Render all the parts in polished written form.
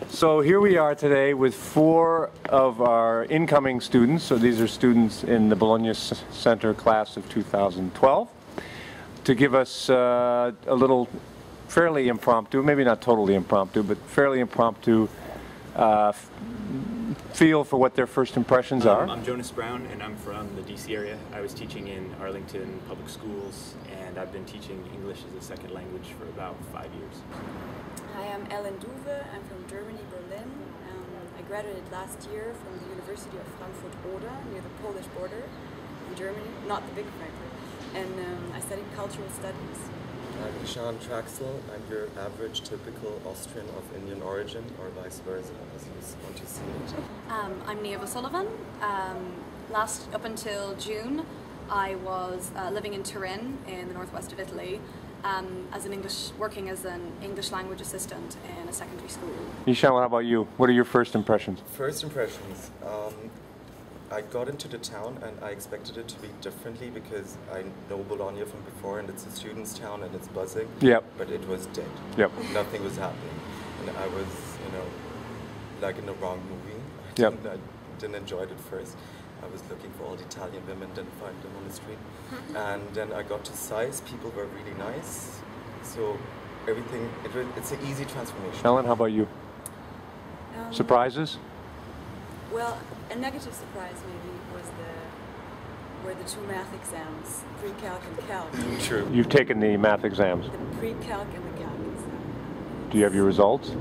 So here we are today with 4 of our incoming students. So these are students in the Bologna Center class of 2012, to give us a little fairly impromptu, maybe not totally impromptu, but fairly impromptu feel for what their first impressions are. I'm Jonas Brown, and I'm from the DC area. I was teaching in Arlington Public Schools, and I've been teaching English as a second language for about 5 years. Hi, I'm Ellen Duve. I'm from Germany, Berlin. I graduated last year from the University of Frankfurt-Oder, near the Polish border in Germany, not the big Frankfurt. And I studied cultural studies. I'm Ishan Traxel. I'm your average typical Austrian of Indian origin, or vice versa, as you want to see it. I'm Niamh O'Sullivan. Up until June, I was living in Turin in the northwest of Italy, working as an English language assistant in a secondary school. Ishan, how about you? What are your first impressions? First impressions. I got into the town and I expected it to be differently because I know Bologna from before and it's a student's town and it's buzzing. Yep. But it was dead. Yep. Nothing was happening. And I was, like in the wrong movie. I didn't enjoy it at first. I was looking for all the Italian women, didn't find them on the street. And then I got to SAIS, people were really nice. So everything, it's an easy transformation. Ellen, how about you? Surprises? Well, a negative surprise maybe were the 2 math exams, pre-calc and calc. True. You've taken the math exams. The pre-calc and the calc exam. Do you have your results?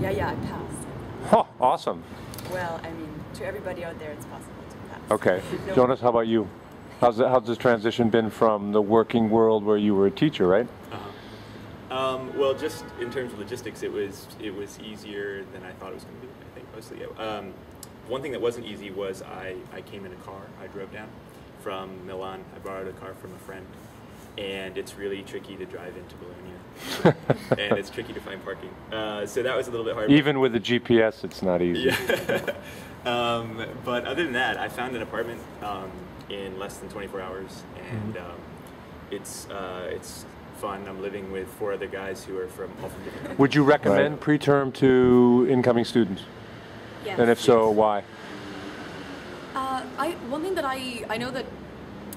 Yeah, I passed. Oh, awesome. Well, I mean, to everybody out there, it's possible to pass. Okay. No. Jonas, how about you? How's this transition been from the working world where you were a teacher, right? Well, just in terms of logistics, it was easier than I thought it was going to be, I think, mostly. One thing that wasn't easy was I came in a car. I drove down from Milan. I borrowed a car from a friend, and it's really tricky to drive into Bologna, and it's tricky to find parking. So that was a little bit hard. Even with the GPS, it's not easy. Yeah. But other than that, I found an apartment in less than 24 hours, and it's fun. I'm living with 4 other guys who are all from different countries. Would you recommend preterm to incoming students? Yes. And if so, why? One thing that I know that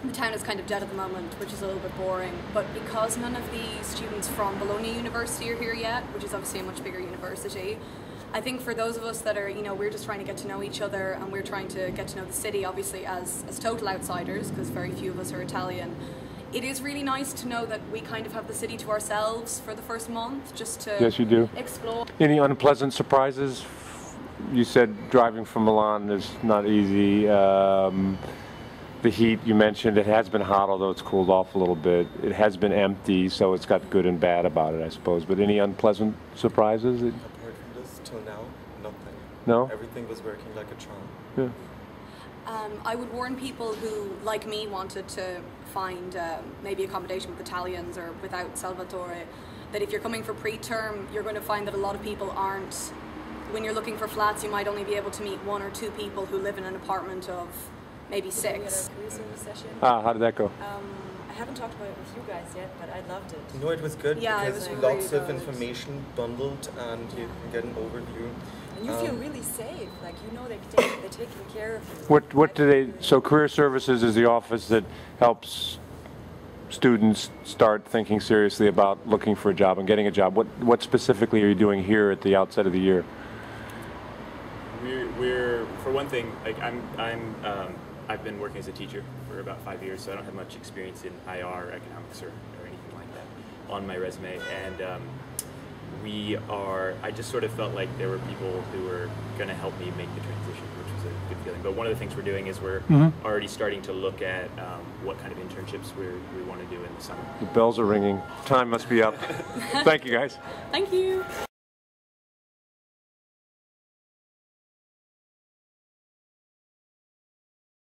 the town is kind of dead at the moment, which is a little bit boring, but because none of the students from Bologna University are here yet, which is obviously a much bigger university, I think for those of us that are, we're just trying to get to know each other and we're trying to get to know the city, obviously as total outsiders, because very few of us are Italian, it is really nice to know that we kind of have the city to ourselves for the first month, just to Yes, you do. explore. Any unpleasant surprises? You said driving from Milan is not easy. The heat, you mentioned, it has been hot, although it's cooled off a little bit. It has been empty, so it's got good and bad about it, I suppose. But any unpleasant surprises? Apart from this, till now, nothing. No? Everything was working like a charm. Yeah. I would warn people who, like me, wanted to find maybe accommodation with Italians or without Salvatore, that if you're coming for preterm, you're going to find that a lot of people aren't. When you're looking for flats, you might only be able to meet 1 or 2 people who live in an apartment of maybe 6. We had a career service session. How did that go? I haven't talked about it with you guys yet, but I loved it. No, it was good Yeah, because it was lots really of good. information bundled and you can get an overview. And you feel really safe, like they're taking care of you. What do they? So Career Services is the office that helps students start thinking seriously about looking for a job and getting a job. What specifically are you doing here at the outset of the year? We're for one thing, like I've been working as a teacher for about 5 years, so I don't have much experience in IR, economics, or anything like that on my resume. And I just sort of felt like there were people who were going to help me make the transition, which was a good feeling. But one of the things we're doing is we're already starting to look at what kind of internships we want to do in the summer. The bells are ringing. Time must be up. Thank you, guys. Thank you.